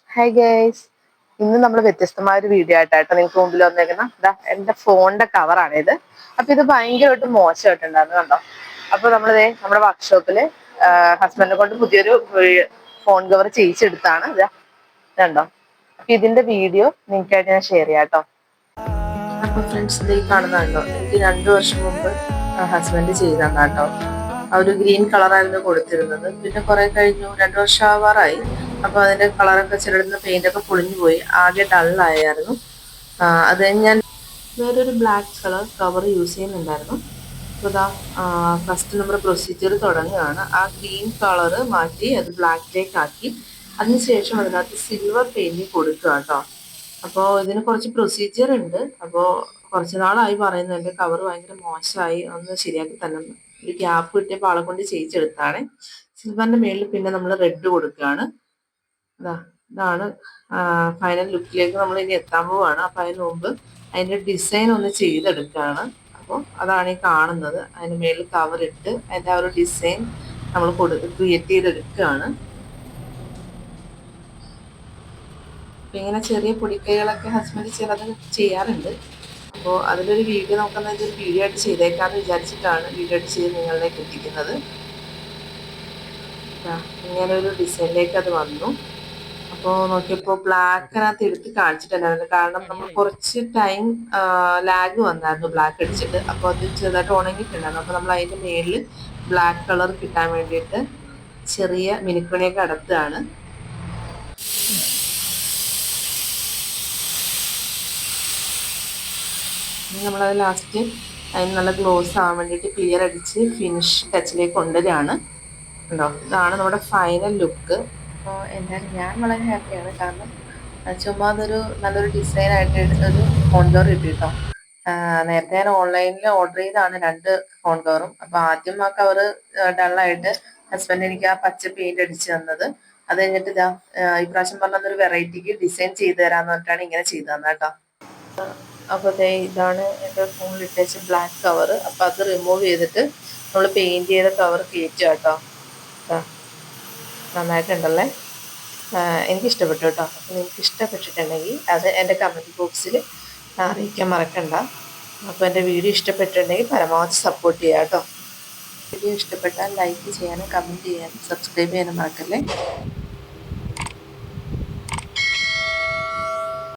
Hi guys, ഇന്ന് നമ്മൾ വ്യത്യസ്തമായ ഒരു വീഡിയോ ആയിട്ടാട്ടോ നിങ്ങൾക്ക് മുമ്പിൽ വന്നേക്കുന്ന എന്റെ ഫോണിന്റെ കവറാണിത്. അപ്പൊ ഇത് ഭയങ്കരമായിട്ട് മോശമായിട്ടുണ്ടായിരുന്നു കണ്ടോ. അപ്പൊ നമ്മുടെ വർക്ക്ഷോപ്പില് ഹസ്ബൻഡിനെ കൊണ്ട് പുതിയൊരു ഫോൺ കവർ ചെയ്യിച്ചെടുത്താണ് കണ്ടോ. അപ്പൊ ഇതിന്റെ വീഡിയോ നിങ്ങൾക്കായിട്ട് ഞാൻ ഷെയർ ചെയ്യാം കേട്ടോ. അപ്പൊ ഫ്രണ്ട്സ്, ഇത് കാണുന്നുണ്ടോ, എനിക്ക് 2 വർഷം മുമ്പ് ഹസ്ബൻഡ് ചെയ്ത് തന്നാട്ടോ. ആ ഒരു ഗ്രീൻ കളറായിരുന്നു കൊടുത്തിരുന്നത്. പിന്നെ കുറെ കഴിഞ്ഞു, 2 വർഷം ആവാറായി. അപ്പൊ അതിന്റെ കളറൊക്കെ ചിലടുന്ന പെയിന്റ് ഒക്കെ പൊളിഞ്ഞു പോയി, ആകെ ഡള്ളായിരുന്നു. അത് ഞാൻ വേറൊരു ബ്ലാക്ക് കളർ കവർ യൂസ് ചെയ്യുന്നുണ്ടായിരുന്നു. അപ്പോൾ ഫസ്റ്റ് നമ്മുടെ പ്രൊസീജിയർ തുടങ്ങുകയാണ്. ആ ഗ്രീൻ കളറ് മാറ്റി അത് ബ്ലാക്കിലേക്ക് ആക്കി അതിനുശേഷം അതിനകത്ത് സിൽവർ പെയിന്റ് കൊടുക്കുക കേട്ടോ. അപ്പോൾ ഇതിന് കുറച്ച് പ്രൊസീജിയർ ഉണ്ട്. അപ്പോൾ കുറച്ച് നാളായി പറയുന്നുണ്ട് കവർ ഭയങ്കര മോശമായി, ഒന്ന് ശരിയാക്കി തന്നെ. ഒരു ഗ്യാപ്പ് കിട്ടിയപ്പോൾ ആളെ കൊണ്ട് ചെയ്യിച്ചെടുത്താണ്. സിൽവറിന്റെ മേളിൽ പിന്നെ നമ്മൾ റെഡ് കൊടുക്കുകയാണ്. ഇതാണ് ഫൈനൽ ലുക്കിലേക്ക് നമ്മൾ ഇനി എത്താൻ പോവാണ്. അപ്പൊ അതിന് മുമ്പ് അതിന്റെ ഡിസൈൻ ഒന്ന് ചെയ്തെടുക്കുകയാണ്. അപ്പോൾ അതാണ് ഈ കാണുന്നത്. അതിന് മേളിൽ കവർ ഇട്ട് അതിന്റെ ആ ഒരു ഡിസൈൻ നമ്മൾ ക്രിയേറ്റ് ചെയ്തെടുക്കുകയാണ്. അപ്പൊ ഇങ്ങനെ ചെറിയ പൊടിക്കൈകളൊക്കെ ഹസ്ബൻഡ് ചിലത് ചെയ്യാറുണ്ട്. അപ്പോൾ അതിലൊരു വീഡിയോ നോക്കുന്ന ഇതൊരു വീഡിയോ ആയിട്ട് ചെയ്തേക്കാന്ന് വിചാരിച്ചിട്ടാണ് വീഡിയോ ആയിട്ട് ചെയ്ത് നിങ്ങളിലേക്ക് എത്തിക്കുന്നത്. ഇങ്ങനെ ഒരു ഡിസൈനിലേക്ക് അത് വന്നു. അപ്പോൾ നോക്കിയപ്പോൾ ബ്ലാക്കിനകത്ത് എടുത്ത് കാണിച്ചിട്ടുണ്ടായിരുന്നു. കാരണം നമ്മൾ കുറച്ച് ടൈം ലാഗ് വന്നായിരുന്നു ബ്ലാക്ക് അടിച്ചിട്ട്. അപ്പോൾ അത് ചെറുതായിട്ട് ഉണങ്ങിയിട്ടുണ്ടായിരുന്നു. അപ്പോൾ നമ്മൾ അതിൻ്റെ മേളിൽ ബ്ലാക്ക് കളർ കിട്ടാൻ വേണ്ടിയിട്ട് ചെറിയ മിനുക്കണിയൊക്കെ അടത്തുകയാണ്. നമ്മളത് ലാസ്റ്റ് അതിന് നല്ല ഗ്ലോസ് ആവാൻ വേണ്ടിയിട്ട് ക്ലിയർ അടിച്ച് ഫിനിഷ് ടച്ചിലേക്ക് കൊണ്ടുവരികയാണ്. ഉണ്ടോ, ഇതാണ് നമ്മുടെ ഫൈനൽ ലുക്ക്. അപ്പോൾ എന്തായാലും ഞാൻ വളരെ ഹാപ്പിയാണ്. കാരണം ചുമ്മാ അതൊരു നല്ലൊരു ഡിസൈനായിട്ട് എടുത്തൊരു ഫോൺ കവർ കിട്ടി കേട്ടോ. നേരത്തെ ഞാൻ ഓൺലൈനിൽ ഓർഡർ ചെയ്താണ് 2 ഫോൺ കവറും. അപ്പോൾ ആദ്യം ആ കവർ ഡള്ളായിട്ട് ഹസ്ബൻഡ് എനിക്ക് ആ പച്ച പെയിന്റ് അടിച്ച് തന്നത്. അത് കഴിഞ്ഞിട്ട് ഇപ്രാവശ്യം പറഞ്ഞൊരു വെറൈറ്റിക്ക് ഡിസൈൻ ചെയ്ത് തരാമെന്ന് പറഞ്ഞിട്ടാണ് ഇങ്ങനെ ചെയ്തു തന്നെ കേട്ടോ. അപ്പോൾ ഇതാണ് എൻ്റെ ഫോണിൽ ഇട്ടേച്ച ബ്ലാക്ക് കവർ. അപ്പോൾ അത് റിമൂവ് ചെയ്തിട്ട് നമ്മൾ പെയിന്റ് ചെയ്ത കവർ കയറ്റുക കേട്ടോ. നന്നായിട്ടുണ്ടല്ലേ, എനിക്കിഷ്ടപ്പെട്ടു കേട്ടോ. അപ്പോൾ നിങ്ങൾക്ക് ഇഷ്ടപ്പെട്ടിട്ടുണ്ടെങ്കിൽ അത് എൻ്റെ കമൻറ്റ് ബോക്സിൽ അറിയിക്കാൻ മറക്കണ്ട. അപ്പോൾ എൻ്റെ വീഡിയോ ഇഷ്ടപ്പെട്ടിട്ടുണ്ടെങ്കിൽ പരമാവധി സപ്പോർട്ട് ചെയ്യാം കേട്ടോ. വീഡിയോ ഇഷ്ടപ്പെട്ടാൽ ലൈക്ക് ചെയ്യാനും കമൻറ്റ് ചെയ്യാനും സബ്സ്ക്രൈബ് ചെയ്യാനും മറക്കല്ലേ.